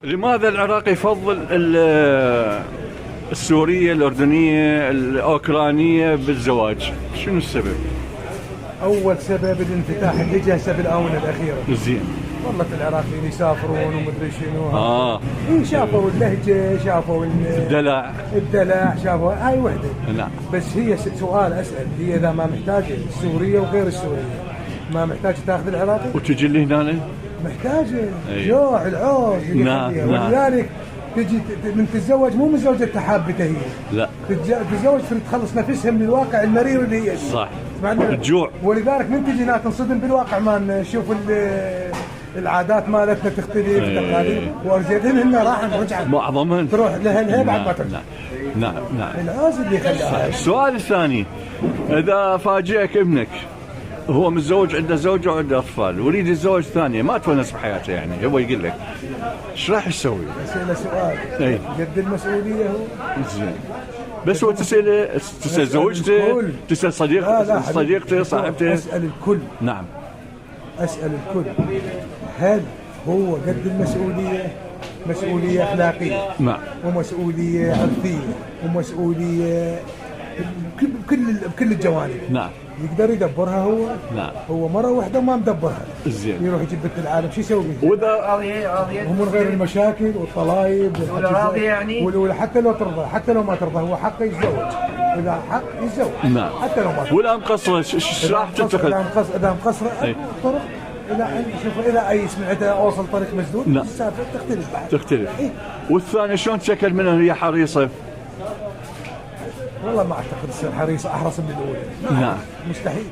لماذا العراق يفضل السورية الأردنية الأوكرانية بالزواج؟ شنو السبب؟ أول سبب الانفتاح اللي جهسه بالآونة الأخيرة. زين. والله العراقيين يسافرون ومدري شنو. إيه شافوا اللهجة، شافوا الدلع، شافوا هاي وحدة. نعم. بس هي سؤال أسأل، هي إذا ما محتاجة السورية وغير السورية ما محتاجة تاخذ العراقي؟ وتجي لي هنا؟ محتاجة. أيه. جوع العوز. نعم. ولذلك تجي من تتزوج مو من زوجة تحابته هي. لا. تتزوج تخلص نفسها من الواقع المرير اللي هي فيه. صح. الجوع. ولذلك من تجي هنا تنصدم بالواقع، ما نشوف العادات مالتنا تختلف، تقاليد وارجلهم هن راح نرجع معظمهم تروح لها بعد ما ترجع. نعم. العوز اللي خلاها. السؤال الثاني، إذا فاجئك ابنك هو متزوج، عنده زوجة وعنده أطفال، ويريد يتزوج ثانية ما تونس بحياته، يعني هو يقول لك ايش راح يسوي؟ أسئلة سؤال. أي. قد المسؤولية هو. زين. بس هو تسأل زوجته، تسأل صديقته، صاحبته. أسأل الكل. نعم. أسأل الكل، هل هو قد المسؤولية؟ مسؤولية أخلاقية. نعم. ومسؤولية عرفية ومسؤولية بكل الجوانب. نعم. يقدر يدبرها هو؟ نعم. هو مرة واحدة ما مدبرها. زين. يروح يجيب بنت العالم شو يسوي؟ وإذا راضية ومن غير المشاكل والطلايب راضية يعني؟ حتى لو ترضى، حتى لو ما ترضى هو حقه يتزوج. إذا حق يتزوج. نعم. حتى لو ما ترضى. ولا مقصرة ايش راح تتخذ؟ إذا مقصرة طرق. إذا أي سمعتها أوصل طريق مسدود. نعم. السالفة تختلف بعد. تختلف. إيه؟ والثانية شلون تشكل منها هي حريصة؟ والله ما أعتقد تصير حريصة أحرص من الأولى. نعم. مستحيل.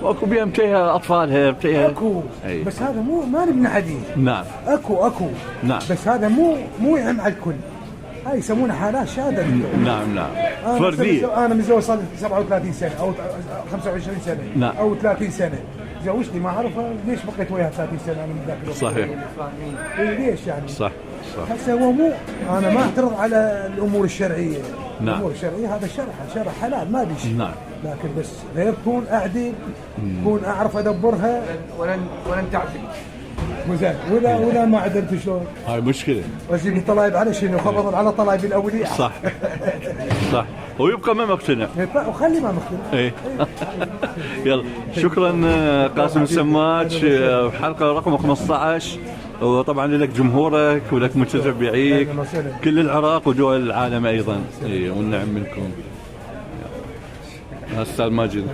واكو بيها متيها اطفالها متيها. اكو. أي. بس هذا مو ما نبني حديث. نعم. اكو. نعم. بس هذا مو يعم على الكل. هاي يسمونها حالات شاذة. نعم. فردية. انا متزوج صار 37 سنة او 25 سنة. نعم. او 30 سنة. زوجتي ما اعرفها، ليش بقيت وياها 30 سنة انا من ذاك الوقت؟ صحيح. ليش يعني؟ صح. هسه هو مو، انا ما اعترض على الامور الشرعية. نعم. الامور الشرعية هذا شرع حلال ما بيش. نعم. لكن بس غير كون اعدل، كون اعرف ادبرها ولن تعدل. وزين. ولا ما عدلت شلون؟ هاي مشكلة. واجيب الطلايب على شنو؟ خبض على طلايب الاولياء. صح. ويبقى ما مقتنع. وخلي ما مقتنع. ايه. يلا شكرا قاسم السماج، حلقة رقم 15. وطبعا لك جمهورك ولك متتبعيك كل العراق ودول العالم ايضا. والنعم منكم. استاذ ماجد.